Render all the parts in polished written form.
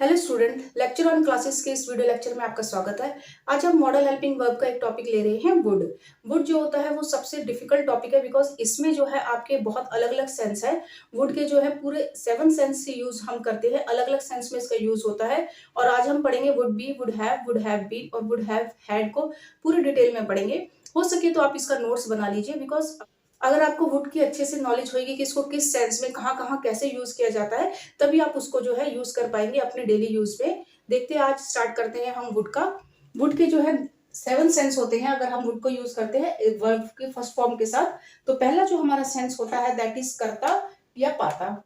Hello student, lecture on classes के इस video lecture में आपका स्वागत है। आज हम मॉडल हेल्पिंग वर्ब का एक टॉपिक ले रहे हैं, वुड। वुड जो होता है वो सबसे डिफिकल्ट टॉपिक है बिकॉज इसमें जो है आपके बहुत अलग अलग सेंस है। वुड के जो है पूरे 7 सेंस से यूज हम करते हैं, अलग अलग सेंस में इसका यूज होता है। और आज हम पढ़ेंगे would be, would have been और वुड हैव हैड को पूरी डिटेल में पढ़ेंगे। हो सके तो आप इसका नोट्स बना लीजिए बिकॉज अगर आपको वुड की अच्छे से नॉलेज होगी कि इसको किस सेंस में कहाँ कहाँ कैसे यूज किया जाता है, तभी आप उसको जो है यूज कर पाएंगे अपने डेली यूज में। देखते हैं, आज स्टार्ट करते हैं हम वुड का। वुड के जो है 7 सेंस होते हैं अगर हम वुड को यूज करते हैं वर्ब के फर्स्ट फॉर्म के साथ। तो पहला जो हमारा सेंस होता है दैट इज करता या पाता।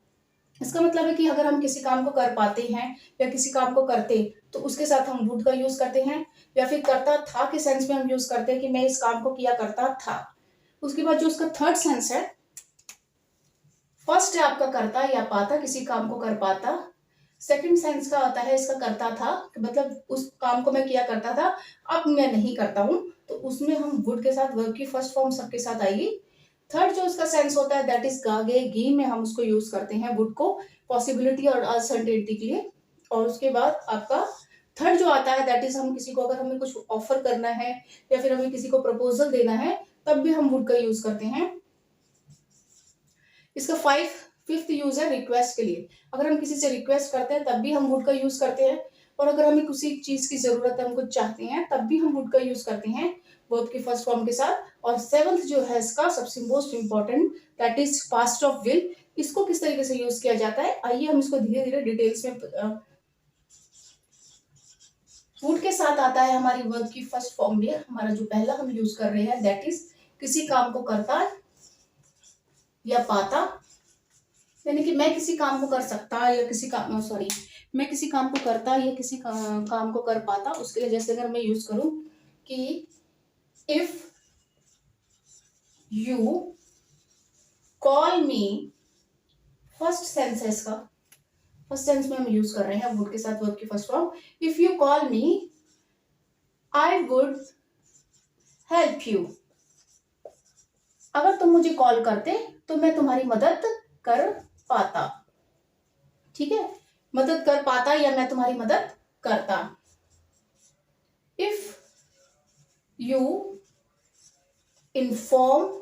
इसका मतलब है कि अगर हम किसी काम को कर पाते हैं या किसी काम को करते, तो उसके साथ हम वुड का यूज करते हैं। या फिर करता था के सेंस में हम यूज करते हैं कि मैं इस काम को किया करता था। उसके बाद जो उसका थर्ड सेंस है, फर्स्ट है आपका करता या पाता, किसी काम को कर पाता। सेकंड सेंस का आता है इसका करता था, मतलब उस काम को मैं किया करता था, अब मैं नहीं करता हूं, तो उसमें हम वुड के साथ वर्ब की फर्स्ट फॉर्म सबके साथ आएगी। थर्ड जो उसका सेंस होता है दैट इज गागे गी में हम उसको यूज करते हैं वुड को पॉसिबिलिटी और अनसर्टेनिटी के लिए। और उसके बाद आपका थर्ड जो आता है दैट इज हम किसी को, अगर हमें कुछ ऑफर करना है या फिर हमें किसी को प्रपोजल देना है, तब भी हम वुड का यूज करते हैं। इसका फिफ्थ यूज है रिक्वेस्ट के लिए। अगर हम किसी से रिक्वेस्ट करते हैं तब भी हम वुड का यूज करते हैं। और अगर हमें किसी चीज की जरूरत है, हम कुछ चाहते हैं, तब भी हम वुड का यूज करते हैं वर्ब की फर्स्ट फॉर्म के साथ। और सेवंथ जो है इसका सबसे most important that is past of will. इसको किस तरीके से यूज किया जाता है, आइए हम इसको धीरे धीरे डिटेल्स में। वुड के साथ आता है हमारी वर्ब की फर्स्ट फॉर्म में हमारा जो पहला हम यूज कर रहे हैं दैट इज किसी काम को करता या पाता। यानी कि मैं किसी काम को कर सकता या किसी काम सॉरी मैं किसी काम को करता या किसी काम को कर पाता। उसके लिए जैसे अगर मैं यूज करूं कि if you call me, first sense है इसका, फर्स्ट सेंस में हम यूज कर रहे हैं वुड के साथ वर्ब की first form. If you call me I would help you. अगर तुम मुझे कॉल करते तो मैं तुम्हारी मदद कर पाता। ठीक है, मदद कर पाता या मैं तुम्हारी मदद करता। इफ यू इन्फॉर्म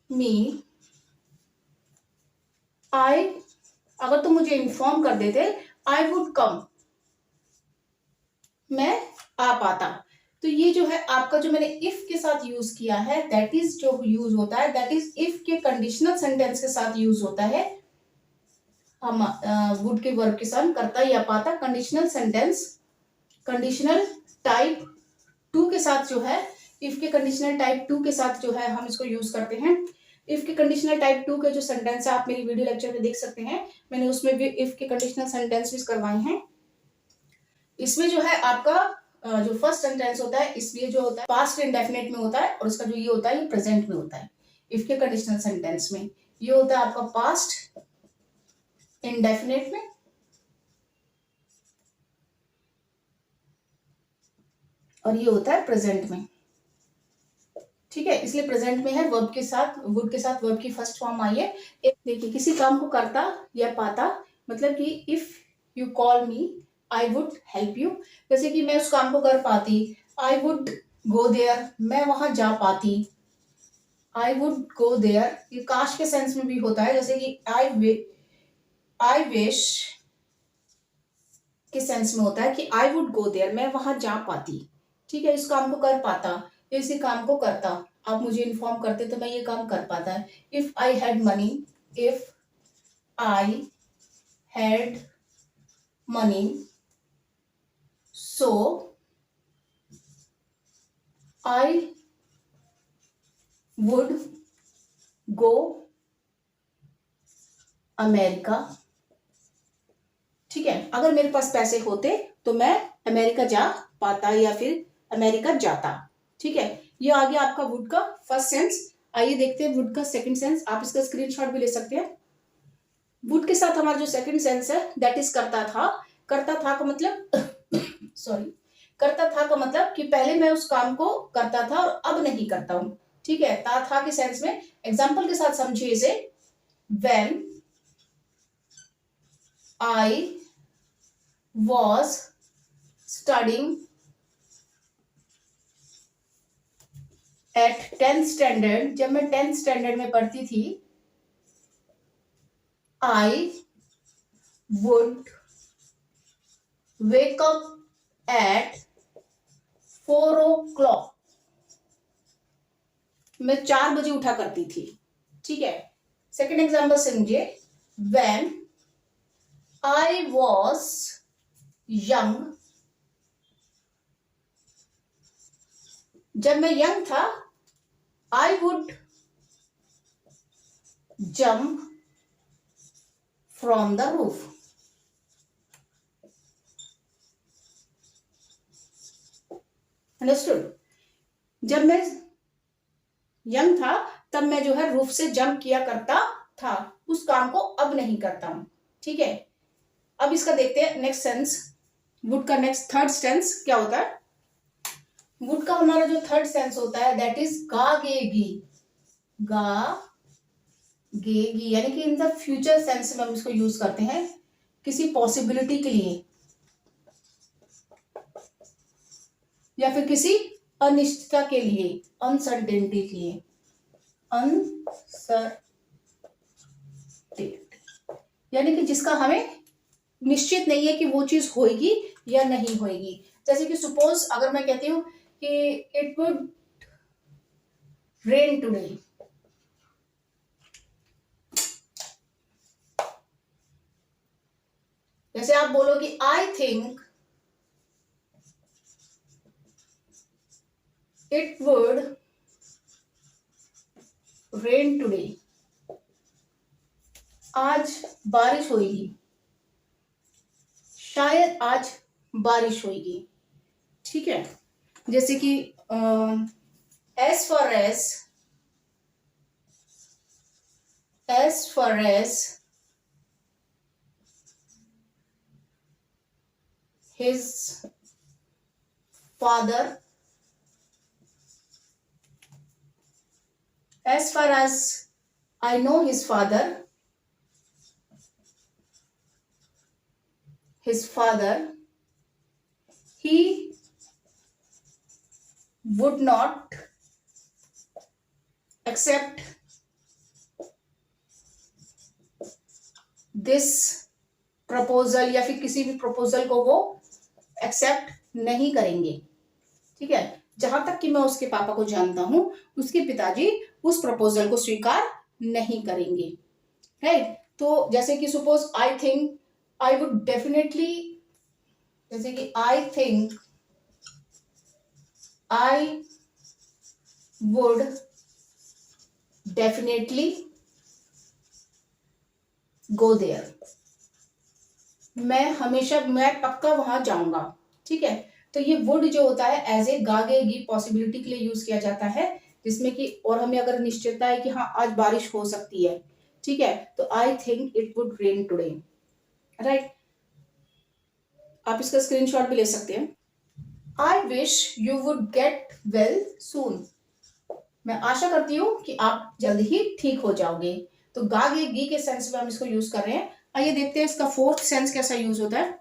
मी आई, अगर तुम मुझे इन्फॉर्म कर देते आई वुड कम, मैं आ पाता। तो ये जो है आपका जो मैंने इफ के साथ यूज किया है दैट इज जो यूज होता है दैट इज इफ के कंडीशनल सेंटेंस के साथ यूज होता है। हम वुड के वर्ब के साथ करता या पाता, कंडीशनल सेंटेंस कंडीशनल टाइप 2 के साथ जो है, इफ के कंडीशनल टाइप 2 के साथ जो है हम इसको यूज करते हैं। इफ के कंडीशनल टाइप 2 के जो सेंटेंस है आप मेरी वीडियो लेक्चर में देख सकते हैं, मैंने उसमें भी इफ के कंडीशनल सेंटेंस भी करवाए हैं। इसमें जो है आपका जो फर्स्ट सेंटेंस होता है इसलिए जो होता है पास्ट इंडेफिनिट में होता है, और उसका जो ये होता है ये प्रेजेंट में होता है। इफ के कंडीशनल सेंटेंस में ये होता है आपका पास्ट इंडेफिनिट में, और ये होता है प्रेजेंट में। ठीक है, इसलिए प्रेजेंट में है वर्ब के साथ, वुड के साथ वर्ब की फर्स्ट फॉर्म आई है। देखिए, किसी काम को करता या पाता, मतलब कि if you call me I would help you. जैसे कि मैं उस काम को कर पाती, आई वुड गो देयर, मैं वहां जा पाती। आई वुड गो देयर ये काश के सेंस में भी होता है, जैसे कि आई विश के सेंस में होता है कि आई वुड गो देयर, मैं वहां जा पाती। ठीक है, इस काम को कर पाता, इसी काम को करता, आप मुझे इन्फॉर्म करते तो मैं ये काम कर पाता। If I had money, if I had money so I would go America. ठीक है, अगर मेरे पास पैसे होते तो मैं अमेरिका जा पाता या फिर अमेरिका जाता। ठीक है, ये आ गया आपका वुड का फर्स्ट सेंस। आइए देखते हैं वुड का सेकंड सेंस, आप इसका स्क्रीनशॉट भी ले सकते हैं। वुड के साथ हमारा जो सेकंड सेंस है दैट इज करता था। करता था का मतलब सॉरी करता था का मतलब कि पहले मैं उस काम को करता था और अब नहीं करता हूं। ठीक है, था के सेंस में एग्जाम्पल के साथ समझिए इसे। When I was studying at 10th standard, जब मैं 10th स्टैंडर्ड में पढ़ती थी, I would wake up at 4 o'clock. मैं 4 बजे उठा करती थी. ठीक है. सेकेंड एग्जाम्पल समझिए. When I was young, जब मैं यंग था, I would jump from the roof. Understood. जब मैं यंग था तब मैं जो है रूफ से जंप किया करता था. उस काम को अब नहीं करता हूं. ठीक है. अब इसका देखते हैं नेक्स्ट सेंस. वुड का नेक्स्ट थर्ड सेंस क्या होता है? वुड का हमारा जो थर्ड सेंस होता है दैट इज गागेगी. गागेगी यानी कि इन द फ्यूचर सेंस में हम इसको यूज करते हैं किसी पॉसिबिलिटी के लिए या फिर किसी अनिश्चितता के लिए, अनसर्टेनिटी के लिए. अनसर्टेनिटी यानी कि जिसका हमें निश्चित नहीं है कि वो चीज होएगी या नहीं होएगी. जैसे कि सपोज अगर मैं कहती हूं कि इट वुड रेन टुडे, जैसे आप बोलो कि I think it would rain today. आज बारिश होगी, शायद आज बारिश होगी. ठीक है. जैसे कि as far as his father, as far as I know his father, he would not accept this proposal या फिर किसी भी प्रपोजल को वो एक्सेप्ट नहीं करेंगे. ठीक है. जहां तक कि मैं उसके पापा को जानता हूं उसके पिताजी उस प्रपोजल को स्वीकार नहीं करेंगे. राइट. तो जैसे कि suppose I think I would definitely, जैसे कि I think I would definitely go there. मैं पक्का वहां जाऊंगा. ठीक है. तो ये वुड जो होता है एज ए गागेगी पॉसिबिलिटी के लिए यूज किया जाता है, जिसमें कि और हमें अगर निश्चितता है कि हाँ आज बारिश हो सकती है. ठीक है. तो I think it would rain today. Right. आप इसका स्क्रीनशॉट भी ले सकते हैं. I wish you would get well soon. मैं आशा करती हूं कि आप जल्द ही ठीक हो जाओगे. तो गागेगी के सेंस में हम इसको यूज कर रहे हैं. आइए देखते हैं इसका फोर्थ सेंस कैसा यूज होता है.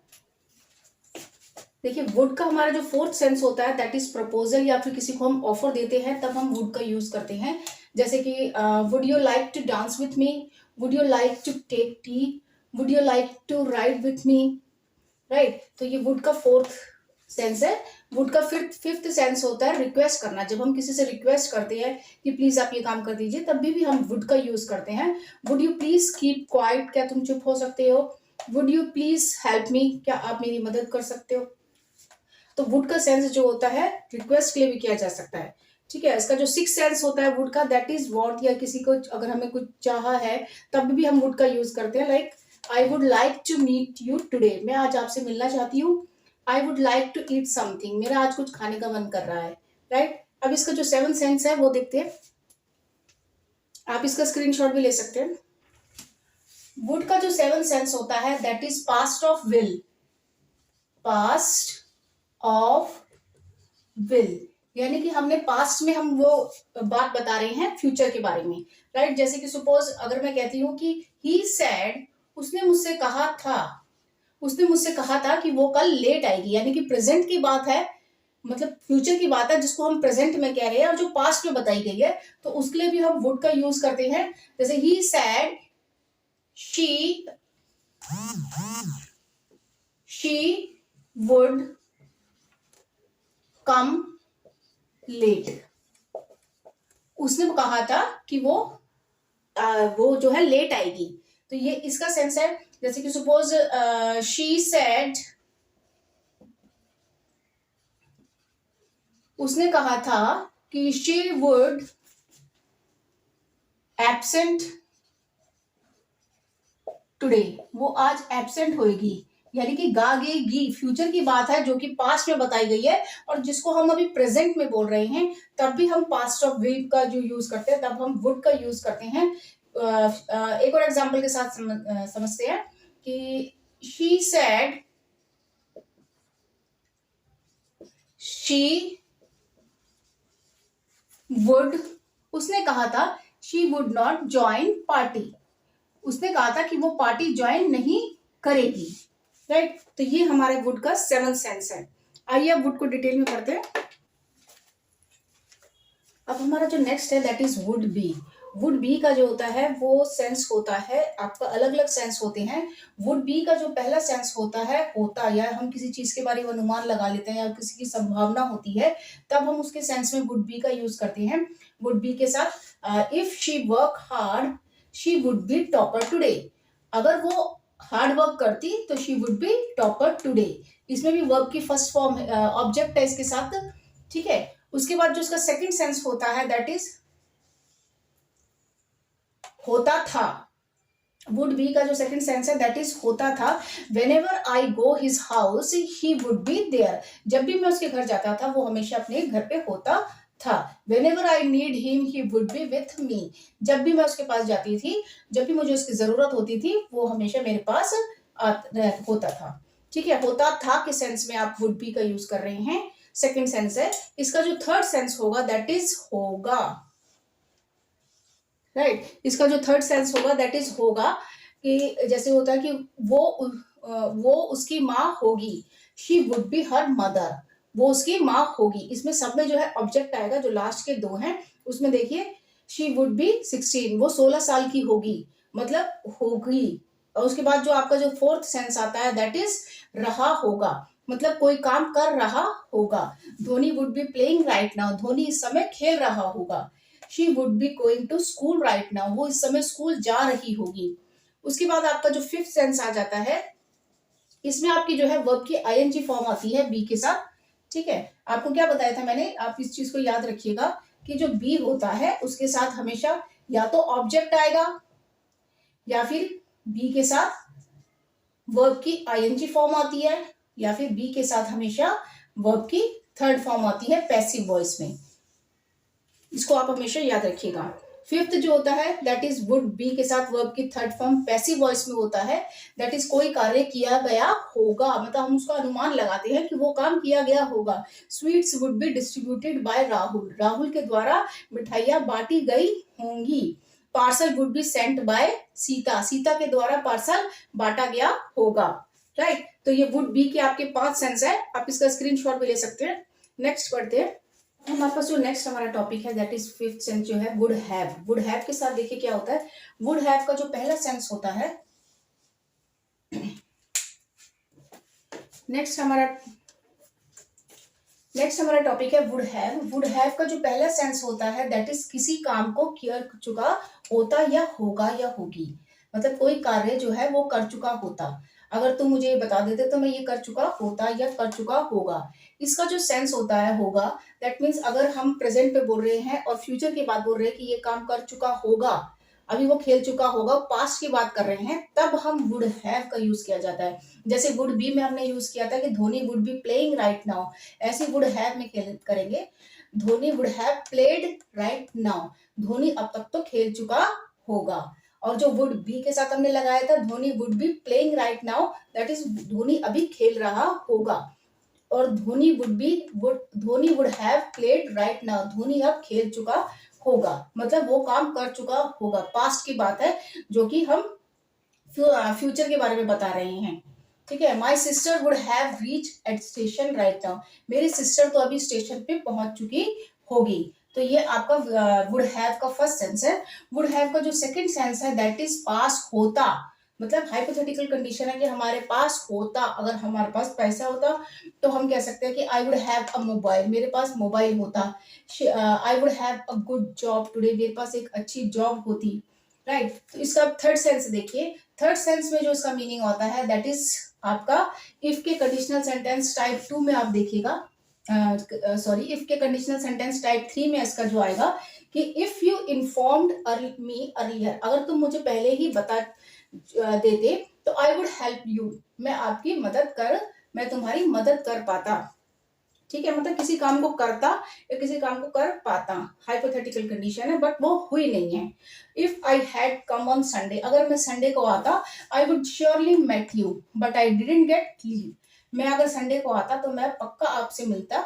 देखिए वुड का हमारा जो फोर्थ सेंस होता है दैट इज प्रपोजल या फिर किसी को हम ऑफर देते हैं तब हम वुड का यूज करते हैं. जैसे कि would you like to dance with me, would you like to take tea, would you like to ride with me. Right. तो ये वुड का फोर्थ सेंस है. वुड का फिफ्थ सेंस होता है रिक्वेस्ट करना. जब हम किसी से रिक्वेस्ट करते हैं कि प्लीज आप ये काम कर दीजिए तब भी हम वुड का यूज करते हैं. Would you please keep quiet, क्या तुम चुप हो सकते हो. Would you please help me, क्या आप मेरी मदद कर सकते हो. तो वुड का सेंस जो होता है रिक्वेस्ट के लिए भी किया जा सकता है. ठीक है. इसका जो सिक्स सेंस होता है वुड का दैट इज वॉन्ट, या किसी को अगर हमें कुछ चाहा है तब भी हम वुड का यूज करते हैं. Like I would like to meet you today. मैं आज आपसे मिलना चाहती हूँ. I would like to eat something. मेरा आज कुछ खाने का मन कर रहा है. राइट. अब इसका जो सेवन सेंस है वो देखते हैं. आप इसका स्क्रीनशॉट भी ले सकते हैं. वुड का जो सेवन सेंस होता है that is past of will. Past of will यानी कि हमने पास्ट में हम वो बात बता रहे हैं फ्यूचर के बारे में. राइट. जैसे कि सपोज अगर मैं कहती हूँ कि ही सेड, उसने मुझसे कहा था. उसने मुझसे कहा था कि वो कल लेट आएगी, यानी कि प्रेजेंट की बात है, मतलब फ्यूचर की बात है जिसको हम प्रेजेंट में कह रहे हैं और जो पास्ट में बताई गई है, तो उसके लिए भी हम वुड का यूज करते हैं। जैसे ही said she would come late. उसने कहा था कि वो जो है लेट आएगी, तो ये इसका सेंस है। जैसे कि सपोज शी सेड, उसने कहा था कि शी वुड एब्सेंट टुडे, वो आज एब्सेंट होएगी, यानी कि गागेगी फ्यूचर की बात है जो कि पास्ट में बताई गई है, और जिसको हम अभी प्रेजेंट में बोल रहे हैं, तब भी हम पास्ट ऑफ विल का जो यूज करते हैं तब हम वुड का यूज करते हैं। एक और एग्जांपल के साथ समझते हैं कि शी सेड शी वुड, उसने कहा था she would not join party, उसने कहा था कि वो पार्टी ज्वाइन नहीं करेगी, राइट। तो ये हमारे वुड का 7th सेंस है। आइए अब वुड को डिटेल में पढ़ते हैं। अब हमारा जो नेक्स्ट है that is would be. Would be का जो होता है वो सेंस होता है, आपका अलग अलग सेंस होते हैं। वुड बी का जो पहला सेंस होता है होता, या हम किसी चीज के बारे में अनुमान लगा लेते हैं या किसी की संभावना होती है, तब हम उसके सेंस में वुड बी का यूज करते हैं। वुड बी के साथ if she work hard she would B topper today, अगर वो हार्ड वर्क करती तो she would B topper today. इसमें भी वर्ब की फर्स्ट फॉर्म ऑब्जेक्ट है इसके साथ, ठीक है। उसके बाद जो उसका सेकंड सेंस होता है दैट इज होता था। वुड बी का जो सेकंड सेंस है दैट इज होता था। Whenever I go his house he would be there, जब भी मैं उसके घर जाता था वो हमेशा अपने घर पे होता था। Whenever I need him he would B with me, जब भी मैं उसके पास जाती थी, जब भी मुझे उसकी जरूरत होती थी, वो हमेशा मेरे पास होता था, ठीक है। होता था के सेंस में आप वुड बी का यूज कर रहे हैं, सेकंड सेंस है। इसका जो थर्ड सेंस होगा दैट इज होगा, राइट। इसका जो थर्ड सेंस होगा दैट इज होगा, कि जैसे होता है कि वो उसकी माँ होगी, she would B her mother, वो उसकी माँ होगी। इसमें सब में जो है ऑब्जेक्ट आएगा, जो लास्ट के दो हैं उसमें देखिए शी वुड बी 16, वो 16 साल की होगी, मतलब होगी। और उसके बाद जो आपका जो फोर्थ सेंस आता है दैट इज रहा होगा, मतलब कोई काम कर रहा होगा। Dhoni would be playing right now, Dhoni इस समय खेल रहा होगा। She would be going to school right now, वो इस समय स्कूल जा रही होगी। उसके बाद आपका जो फिफ्थ सेंस आ जाता है, इसमें आपकी जो है वर्ब की आईएनजी फॉर्म आती है बी के साथ, ठीक है। आपको क्या बताया था मैंने, आप इस चीज को याद रखिएगा कि जो बी होता है उसके साथ हमेशा या तो ऑब्जेक्ट आएगा, या फिर बी के साथ वर्ब की आईएनजी फॉर्म आती है, या फिर बी के साथ हमेशा वर्ब की थर्ड फॉर्म आती है पैसिव वॉइस में। इसको आप हमेशा याद रखिएगा। फिफ्थ जो होता है दैट इज वुड बी के साथ वर्ब की थर्ड फॉर्म पैसिव वॉइस में होता है, दैट इज कोई कार्य किया गया होगा, मतलब हम उसका अनुमान लगाते हैं कि वो काम किया गया होगा। Sweets would be distributed by Rahul, Rahul के द्वारा मिठाइयां बांटी गई होंगी। Parcel would be sent by Sita, Sita के द्वारा पार्सल बांटा गया होगा, राइट। तो ये वुड बी के आपके 5 सेंस है, आप इसका स्क्रीनशॉट भी ले सकते हैं। नेक्स्ट पढ़ते हैं। हमारे पास जो नेक्स्ट हमारा टॉपिक है दैट इज फिफ्थ सेंस जो है वुड हैव। वुड हैव के साथ देखिए क्या होता है। वुड हैव का जो पहला सेंस होता है, नेक्स्ट हमारा टॉपिक है वुड हैव। वुड हैव का जो पहला सेंस होता है दैट इज किसी काम को कर चुका होता या होगा या होगी, मतलब कोई कार्य जो है वो कर चुका होता। अगर तुम मुझे ये बता देते तो मैं ये कर चुका होता या कर चुका होगा। इसका जो सेंस होता है होगा, दैट मीन्स अगर हम प्रेजेंट पे बोल रहे हैं और फ्यूचर की बात बोल रहे हैं कि ये काम कर चुका होगा, अभी वो खेल चुका होगा, पास्ट की बात कर रहे हैं, तब हम वुड हैव का यूज किया जाता है। जैसे वुड बी में हमने यूज किया था कि Dhoni would be playing right now, ऐसे वुड हैव में करेंगे Dhoni would have played right now, Dhoni अब तक तो खेल चुका होगा। और जो वुड बी के साथ हमने लगाया था Dhoni would be playing right now, that is Dhoni अभी खेल रहा होगा। और Dhoni would have played right now, Dhoni अब खेल चुका होगा, मतलब वो काम कर चुका होगा, पास्ट की बात है जो कि हम फ्यूचर के बारे में बता रहे हैं। ठीक है, my sister would have reach at station right now, मेरी सिस्टर तो अभी स्टेशन पे पहुंच चुकी होगी। तो ये आपका वुड हैव का फर्स्ट सेंस है। वुड हैव का जो सेकंड सेंस है दैट इज पास होता, मतलब हाइपोथेटिकल कंडीशन है कि हमारे पास होता, अगर हमारे पास पैसा होता तो हम कह सकते हैं कि आई वुड हैव अ मोबाइल, मेरे पास मोबाइल होता। आई would have a good job today, मेरे पास एक अच्छी जॉब होती, राइट। तो इसका थर्ड सेंस देखिए, थर्ड सेंस में जो इसका मीनिंग होता है दैट इज आपका इफ के कंडीशनल सेंटेंस टाइप 2 में आप देखिएगा, सॉरी इफ के कंडीशनल सेंटेंस टाइप 3 में इसका जो आएगा कि if you informed me earlier, अगर तुम मुझे पहले ही बता देते तो आई वुड हेल्प यू, मैं तुम्हारी मदद कर पाता। ठीक है, मतलब किसी काम को करता या किसी काम को कर पाता, हाइपोथेटिकल कंडीशन है बट वो हुई नहीं है। If I had come on Sunday, अगर मैं संडे को आता I would surely met you but I didn't get leave, मैं अगर संडे को आता तो मैं पक्का आपसे मिलता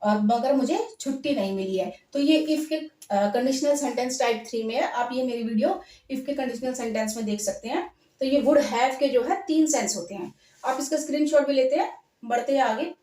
और मगर मुझे छुट्टी नहीं मिली है। तो ये इफ के कंडीशनल सेंटेंस टाइप 3 में है, आप ये मेरी वीडियो इफ के कंडीशनल सेंटेंस में देख सकते हैं। तो ये वुड हैव के जो है 3 सेंस होते हैं, आप इसका स्क्रीनशॉट भी लेते हैं। बढ़ते हैं आगे,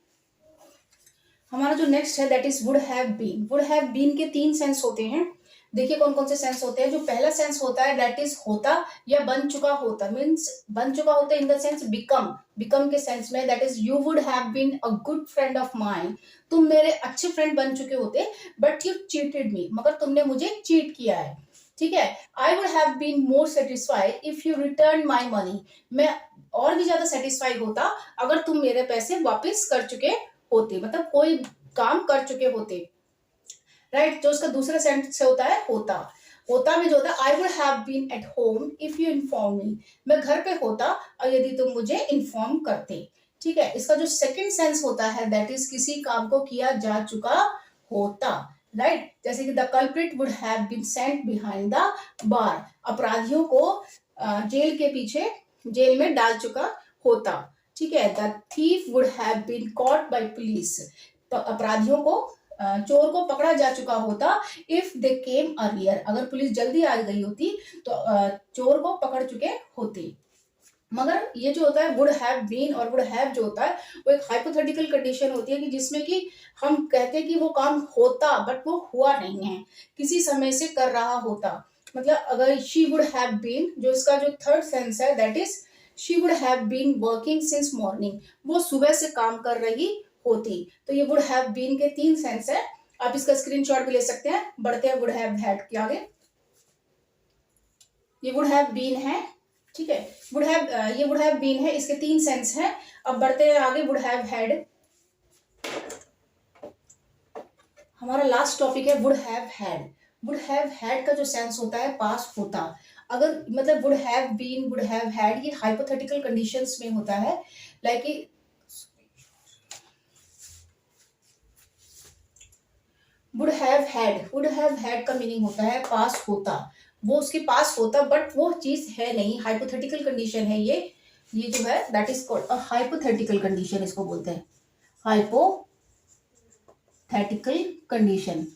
हमारा जो नेक्स्ट है that is would have been. Would have been के 3 सेंस होते हैं, देखिए कौन कौन से सेंस होते हैं। जो पहला सेंस होता है दैट इज होता या बन चुका होता, मीन्स बन चुका होता in the sense become, become के सेंस में that is you would have been a good friend of mine, तुम मेरे अच्छे फ्रेंड बन चुके होते बट यू चीटेड मी, मगर तुमने मुझे चीट किया है। ठीक है, I would have been more satisfied if you return my money, मैं और भी ज्यादा सेटिस्फाइड होता अगर तुम मेरे पैसे वापस कर चुके होते, मतलब कोई काम कर चुके होते, राइट। जो उसका दूसरा सेंटेंस से होता है होता, होता में जो होता है I would have been at home if you inform me, मैं घर पे होता और यदि तुम मुझे इन्फॉर्म करते। ठीक है, इसका जो सेकंड सेंस होता है दैट इज किसी काम को किया जा चुका होता, राइट। जैसे कि the culprit would have been sent behind the bar, अपराधियों को जेल के पीछे, जेल में डाल चुका होता। ठीक है, the thief would have been caught by police, तो अपराधियों को चोर को पकड़ा जा चुका होता इफ दे केम अर्लियर, अगर पुलिस जल्दी आ गई होती तो चोर को पकड़ चुके होते। मगर ये जो होता है वुड हैव बीन और वुड हैव जो होता है वो एक हाइपोथेटिकल कंडीशन होती है कि जिसमें कि हम कहते हैं कि वो काम होता बट वो हुआ नहीं है, किसी समय से कर रहा होता। मतलब अगर शी वुड हैव बीन, जो इसका जो थर्ड सेंस है that is she would have been working since morning, वो सुबह से काम कर रही होती। तो ये वुड हैव बीन के 3 सेंस है, आप इसका स्क्रीनशॉट भी ले सकते हैं। बढ़ते हैं वुड हैव हैड के आगे, ये वुड हैव बीन है। ठीक है, वुड हैव ये वुड हैव बीन है, इसके 3 सेंस हैं। अब बढ़ते हैं आगे, वुड हैव हैड, हमारा लास्ट टॉपिक है would have had. Would have had का जो सेंस होता है पास होता, अगर मतलब would have been would have had ये हाइपोथेटिकल कंडीशंस में होता है, लाइक वुड हैव हैड का मीनिंग होता है पास होता, वो उसके पास होता बट वो चीज है नहीं, हाइपोथेटिकल कंडीशन है ये जो है that is called a hypothetical condition, इसको बोलते हैं हाइपोथेटिकल कंडीशन,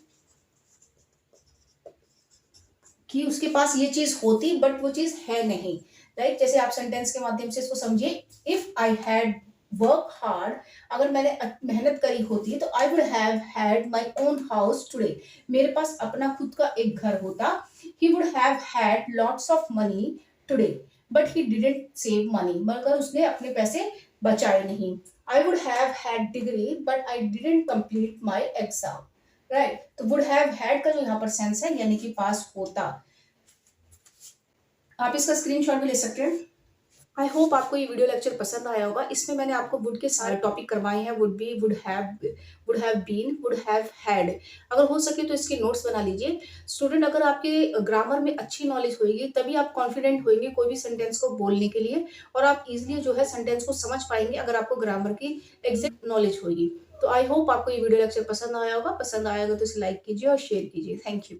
कि उसके पास ये चीज होती बट वो चीज है नहीं, राइट। जैसे आप सेंटेंस के माध्यम से इसको समझिए, if I had work hard, अगर मैंने मेहनत करी होती तो आई would have had my own house today, मेरे पास अपना खुद का एक घर होता। He would have had lots of money today but he didn't save money, मगर उसने अपने पैसे बचाए नहीं। आई would have had degree but I didn't complete my exam, right. तो वुड हैव हैड का जो यहाँ पर सेंस है यानी कि पास होता, आप इसका स्क्रीनशॉट भी ले सकते हैं। आई होप आपको ये वीडियो लेक्चर पसंद आया होगा। इसमें मैंने आपको वुड के सारे टॉपिक करवाए हैं, would be, would have been, would have had. अगर हो सके तो इसके नोट्स बना लीजिए। स्टूडेंट, अगर आपके ग्रामर में अच्छी नॉलेज होगी तभी आप कॉन्फिडेंट होंगे कोई भी सेंटेंस को बोलने के लिए, और आप इजिली जो है सेंटेंस को समझ पाएंगे अगर आपको ग्रामर की एग्जैक्ट नॉलेज होगी। तो आई होप आपको ये वीडियो लेक्चर पसंद आया होगा। पसंद आएगा तो इसे लाइक कीजिए और शेयर कीजिए। Thank you.